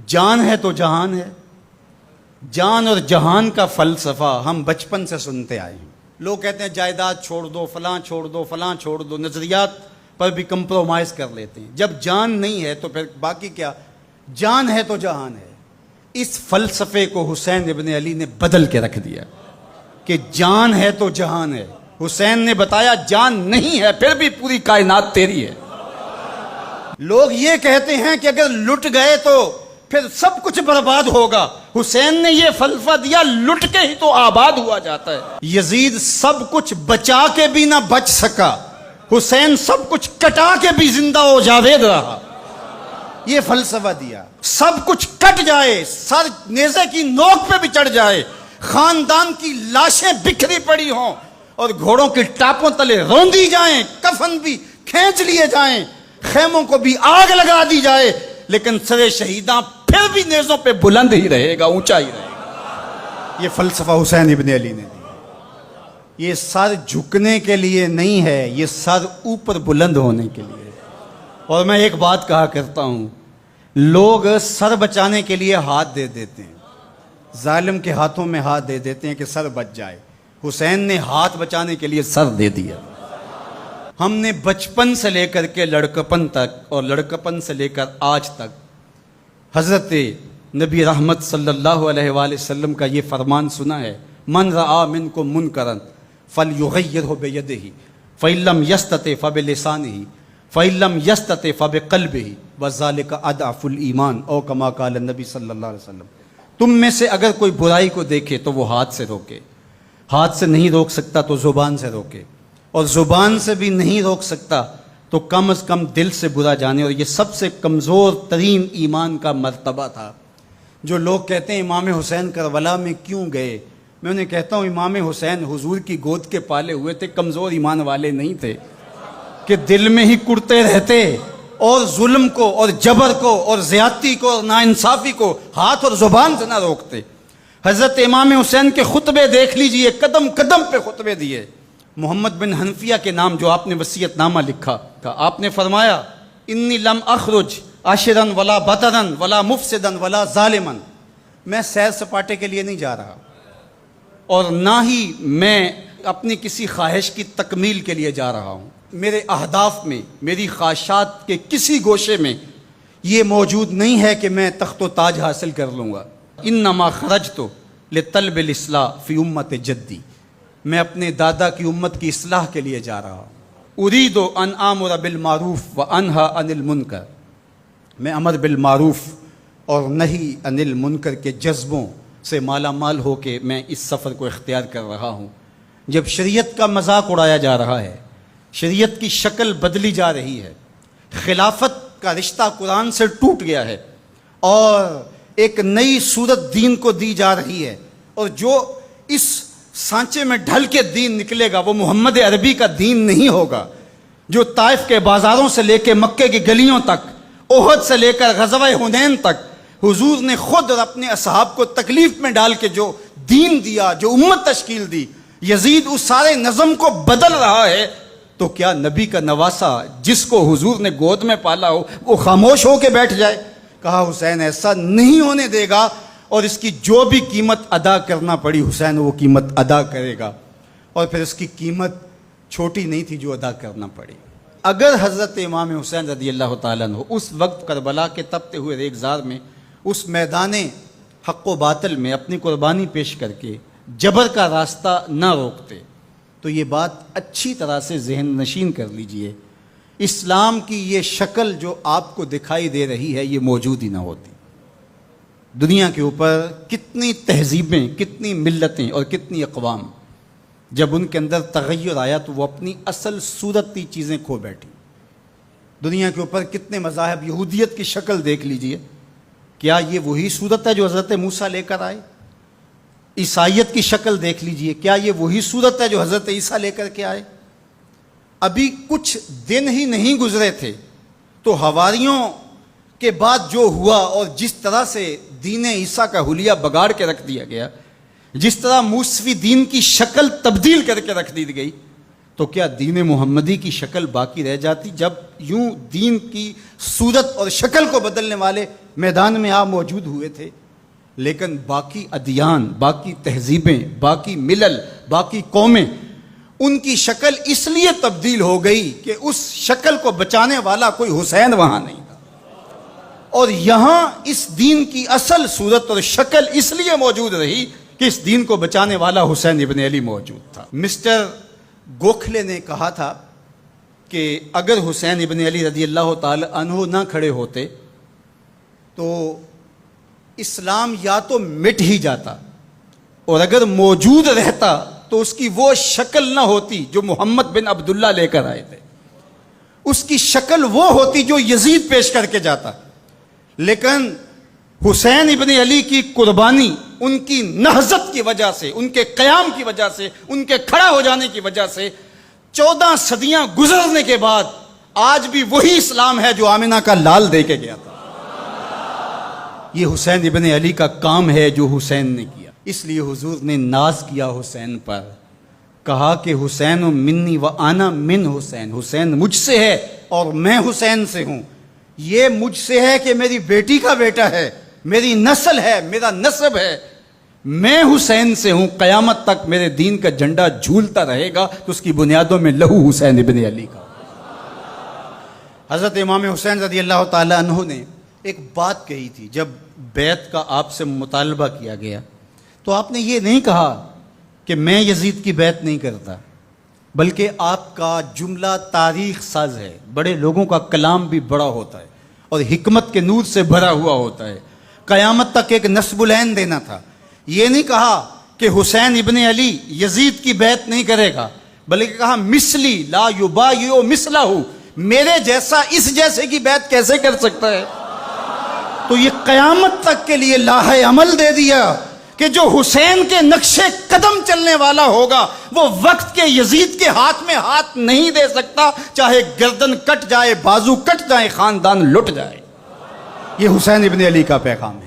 جان ہے تو جہان ہے. جان اور جہان کا فلسفہ ہم بچپن سے سنتے آئے ہیں. لوگ کہتے ہیں جائیداد چھوڑ دو، فلاں چھوڑ دو، فلاں چھوڑ دو، نظریات پر بھی کمپرومائز کر لیتے ہیں. جب جان نہیں ہے تو پھر باقی کیا؟ جان ہے تو جہان ہے. اس فلسفے کو حسین ابن علی نے بدل کے رکھ دیا کہ جان ہے تو جہان ہے. حسین نے بتایا جان نہیں ہے پھر بھی پوری کائنات تیری ہے. لوگ یہ کہتے ہیں کہ اگر لٹ گئے تو پھر سب کچھ برباد ہوگا. حسین نے یہ فلسفہ دیا لٹ کے ہی تو آباد ہوا جاتا ہے. یزید سب کچھ بچا کے بھی نہ بچ سکا، حسین سب کچھ کٹا کے بھی زندہ و جاوید رہا. یہ فلسفہ دیا. سب کچھ کٹ جائے، سر نیزے کی نوک پہ بھی چڑھ جائے، خاندان کی لاشیں بکھری پڑی ہوں اور گھوڑوں کے ٹاپوں تلے روندی جائیں، کفن بھی کھینچ لیے جائیں، خیموں کو بھی آگ لگا دی جائے، لیکن سر شہیداں پھر بھی نیزوں پہ بلند ہی رہے گا، اونچا ہی رہے گا. یہ فلسفہ حسین ابن علی نے دیا. یہ سر جھکنے کے لیے نہیں ہے، یہ سر اوپر بلند ہونے کے لیے. اور میں ایک بات کہا کرتا ہوں، لوگ سر بچانے کے لیے ہاتھ دے دیتے ہیں، ظالم کے ہاتھوں میں ہاتھ دے دیتے ہیں کہ سر بچ جائے. حسین نے ہاتھ بچانے کے لیے سر دے دیا. ہم نے بچپن سے لے کر کے لڑکپن تک اور لڑکپن سے لے کر آج تک حضرت نبی رحمت صلی اللہ علیہ وآلہ وسلم کا یہ فرمان سنا ہے، من رآ منکم منکرا فلیغیرہ بیدہ فإن لم یستطع فبلسانہ فإن لم یستطع فبقلبہ وذلک اضعف الایمان او کما قال النبی صلی اللہ علیہ وسلم. تم میں سے اگر کوئی برائی کو دیکھے تو وہ ہاتھ سے روکے، ہاتھ سے نہیں روک سکتا تو زبان سے روکے، اور زبان سے بھی نہیں روک سکتا تو کم از کم دل سے برا جانے. اور یہ سب سے کمزور ترین ایمان کا مرتبہ تھا. جو لوگ کہتے ہیں امام حسین کربلا میں کیوں گئے، میں انہیں کہتا ہوں امام حسین حضور کی گود کے پالے ہوئے تھے، کمزور ایمان والے نہیں تھے کہ دل میں ہی کڑتے رہتے اور ظلم کو اور جبر کو اور زیادتی کو اور ناانصافی کو ہاتھ اور زبان سے نہ روکتے. حضرت امام حسین کے خطبے دیکھ لیجئے، قدم قدم پہ خطبے دیے. محمد بن حنفیہ کے نام جو آپ نے وصیت نامہ لکھا تھا، آپ نے فرمایا انی لم اخرج عاشرا ولا بطرا ولا مفسدا ولا ظالما. میں سیر سپاٹے کے لیے نہیں جا رہا اور نہ ہی میں اپنی کسی خواہش کی تکمیل کے لیے جا رہا ہوں. میرے اہداف میں، میری خواہشات کے کسی گوشے میں یہ موجود نہیں ہے کہ میں تخت و تاج حاصل کر لوں گا. انما خرجت لطلب الاصلاح فی امت جدی. میں اپنے دادا کی امت کی اصلاح کے لیے جا رہا ہوں. اريد ان آمر بالمعروف وانہا عن المنکر. میں امر بالمعروف اور نہی عن المنکر کے جذبوں سے مالا مال ہو کے میں اس سفر کو اختیار کر رہا ہوں. جب شریعت کا مذاق اڑایا جا رہا ہے، شریعت کی شکل بدلی جا رہی ہے، خلافت کا رشتہ قرآن سے ٹوٹ گیا ہے اور ایک نئی صورت دین کو دی جا رہی ہے، اور جو اس سانچے میں ڈھل کے دین نکلے گا وہ محمد عربی کا دین نہیں ہوگا، جو طائف کے بازاروں سے لے کے مکے کی گلیوں تک، احد سے لے کر غزوہ حنین تک حضور نے خود اور اپنے اصحاب کو تکلیف میں ڈال کے جو دین دیا، جو امت تشکیل دی. یزید اس سارے نظم کو بدل رہا ہے، تو کیا نبی کا نواسا جس کو حضور نے گود میں پالا ہو وہ خاموش ہو کے بیٹھ جائے؟ کہا حسین ایسا نہیں ہونے دے گا، اور اس کی جو بھی قیمت ادا کرنا پڑی حسین وہ قیمت ادا کرے گا. اور پھر اس کی قیمت چھوٹی نہیں تھی جو ادا کرنا پڑی. اگر حضرت امام حسین رضی اللہ تعالیٰ عنہ اس وقت کربلا کے تپتے ہوئے ریگزار میں، اس میدان حق و باطل میں اپنی قربانی پیش کر کے جبر کا راستہ نہ روکتے تو یہ بات اچھی طرح سے ذہن نشین کر لیجئے، اسلام کی یہ شکل جو آپ کو دکھائی دے رہی ہے یہ موجود ہی نہ ہوتی. دنیا کے اوپر کتنی تہذیبیں، کتنی ملتیں اور کتنی اقوام، جب ان کے اندر تغیر آیا تو وہ اپنی اصل صورتی چیزیں کھو بیٹھی. دنیا کے اوپر کتنے مذاہب، یہودیت کی شکل دیکھ لیجئے، کیا یہ وہی صورت ہے جو حضرت موسیٰ لے کر آئے؟ عیسائیت کی شکل دیکھ لیجئے، کیا یہ وہی صورت ہے جو حضرت عیسیٰ لے کر کے آئے؟ ابھی کچھ دن ہی نہیں گزرے تھے تو حواریوں کے بعد جو ہوا اور جس طرح سے دین عیسیٰ کا حلیہ بگاڑ کے رکھ دیا گیا، جس طرح موسوی دین کی شکل تبدیل کر کے رکھ دی گئی، تو کیا دین محمدی کی شکل باقی رہ جاتی؟ جب یوں دین کی صورت اور شکل کو بدلنے والے میدان میں آپ موجود ہوئے تھے، لیکن باقی ادیان، باقی تہذیبیں، باقی ملل، باقی قومیں، ان کی شکل اس لیے تبدیل ہو گئی کہ اس شکل کو بچانے والا کوئی حسین وہاں نہیں تھا، اور یہاں اس دین کی اصل صورت اور شکل اس لیے موجود رہی کہ اس دین کو بچانے والا حسین ابن علی موجود تھا۔ مسٹر گوکھلے نے کہا تھا کہ اگر حسین ابن علی رضی اللہ تعالی عنہ نہ کھڑے ہوتے تو اسلام یا تو مٹ ہی جاتا، اور اگر موجود رہتا تو اس کی وہ شکل نہ ہوتی جو محمد بن عبداللہ لے کر آئے تھے، اس کی شکل وہ ہوتی جو یزید پیش کر کے جاتا۔ لیکن حسین ابن علی کی قربانی، ان کی نہضت کی وجہ سے، ان کے قیام کی وجہ سے، ان کے کھڑا ہو جانے کی وجہ سے 14 صدیاں گزرنے کے بعد آج بھی وہی اسلام ہے جو آمنہ کا لال دے کے گیا تھا۔ یہ حسین ابن علی کا کام ہے جو حسین نے کیا۔ اس لیے حضور نے ناز کیا حسین پر، کہا کہ حسین منی و انا من حسین، حسین مجھ سے ہے اور میں حسین سے ہوں۔ یہ مجھ سے ہے کہ میری بیٹی کا بیٹا ہے، میری نسل ہے، میرا نسب ہے، میں حسین سے ہوں، قیامت تک میرے دین کا جھنڈا جھولتا رہے گا، تو اس کی بنیادوں میں لہو حسین ابن علی کا۔ حضرت امام حسین رضی اللہ تعالی عنہ نے ایک بات کہی تھی جب بیعت کا آپ سے مطالبہ کیا گیا، تو آپ نے یہ نہیں کہا کہ میں یزید کی بیعت نہیں کرتا، بلکہ آپ کا جملہ تاریخ ساز ہے، بڑے لوگوں کا کلام بھی بڑا ہوتا ہے اور حکمت کے نور سے بھرا ہوا ہوتا ہے، قیامت تک ایک نسب العین دینا تھا۔ یہ نہیں کہا کہ حسین ابن علی یزید کی بیعت نہیں کرے گا، بلکہ کہا مثلی لا یبایع مثلہ، میرے جیسا اس جیسے کی بیعت کیسے کر سکتا ہے؟ تو یہ قیامت تک کے لیے لاہ عمل دے دیا کہ جو حسین کے نقشے قدم چلنے والا ہوگا وہ وقت کے یزید کے ہاتھ میں ہاتھ نہیں دے سکتا، چاہے گردن کٹ جائے، بازو کٹ جائے، خاندان لٹ جائے۔ یہ حسین ابن علی کا پیغام ہے۔